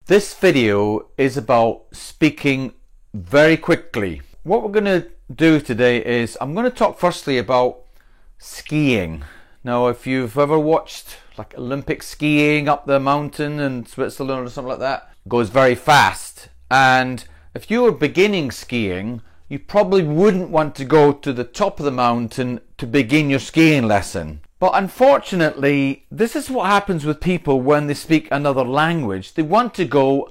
This video is about speaking very quickly. What we're going to do today is I'm going to talk firstly about skiing. Now, if you've ever watched like Olympic skiing up the mountain in Switzerland or something like that, it goes very fast. And if you were beginning skiing, you probably wouldn't want to go to the top of the mountain to begin your skiing lesson. But unfortunately, this is what happens with people when they speak another language. They want to go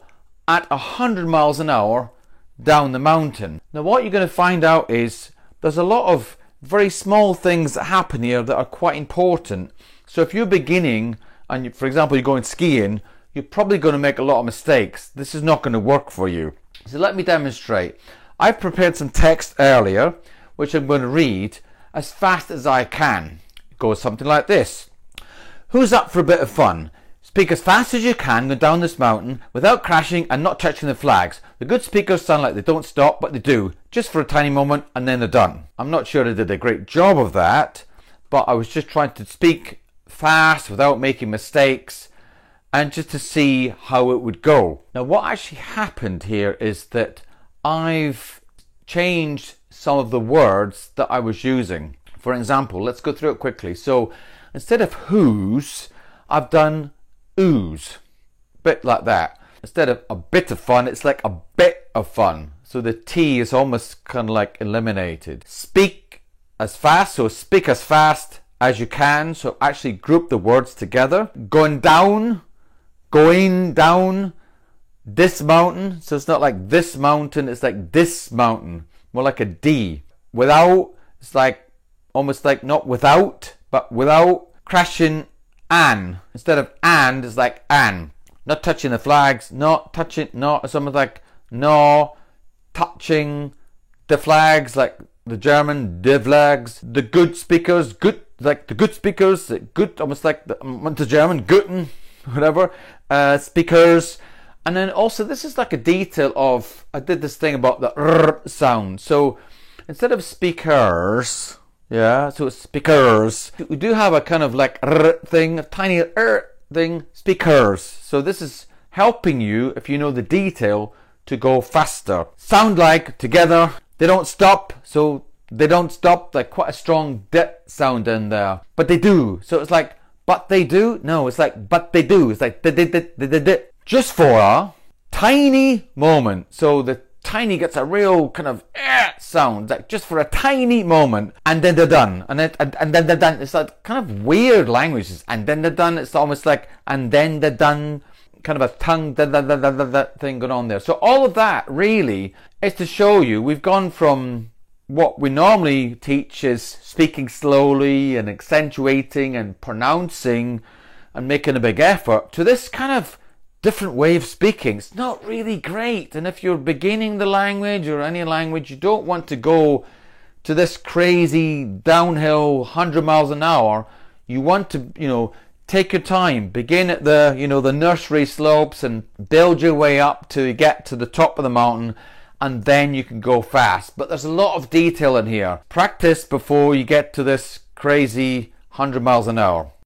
at 100 miles an hour down the mountain. Now, what you're going to find out is there's a lot of very small things that happen here that are quite important. So if you're beginning and, for example, you're going skiing, you're probably going to make a lot of mistakes. This is not going to work for you. So let me demonstrate. I've prepared some text earlier, which I'm going to read as fast as I can. Goes something like this. Who's up for a bit of fun? Speak as fast as you can go down this mountain without crashing and not touching the flags. The good speakers sound like they don't stop, but they do, just for a tiny moment and then they're done. I'm not sure I did a great job of that, but I was just trying to speak fast without making mistakes and just to see how it would go. Now, what actually happened here is that I've changed some of the words that I was using. For example, let's go through it quickly. So instead of whose, I've done ooze. Bit like that. Instead of a bit of fun, it's like a bit of fun. So the T is almost kind of like eliminated. Speak as fast, so speak as fast as you can. So actually group the words together. Going down, this mountain. So it's not like this mountain, it's like this mountain. More like a D. Without, it's like almost like not without, but without. Crashing an. Instead of and, it's like an. Not touching the flags, not touching, not. It's almost like no touching the flags, like the German, the flags. The good speakers, good, like the good speakers, good, almost like the German, guten, whatever, speakers. And then also, this is like a detail of, I did this thing about the R sound. So instead of speakers, yeah, so it's speakers. We do have a kind of like R thing, a tiny R thing, speakers. So this is helping you, if you know the detail, to go faster. Sound like together, they don't stop, so they don't stop, like quite a strong D sound in there. But they do, so it's like, but they do? No, it's like, but they do. It's like, just for a tiny moment. So the tiny gets a real kind of sound, like just for a tiny moment, and then they're done, and then they're done. It's like kind of weird languages, and then they're done. It's almost like, and then they're done, kind of a tongue that thing going on there. So all of that really is to show you we've gone from what we normally teach is speaking slowly and accentuating and pronouncing and making a big effort to this kind of different way of speaking. It's not really great, and if you're beginning the language or any language, you don't want to go to this crazy downhill 100 miles an hour. You want to, take your time, begin at the, the nursery slopes and build your way up to get to the top of the mountain, and then you can go fast. But there's a lot of detail in here. Practice before you get to this crazy 100 miles an hour.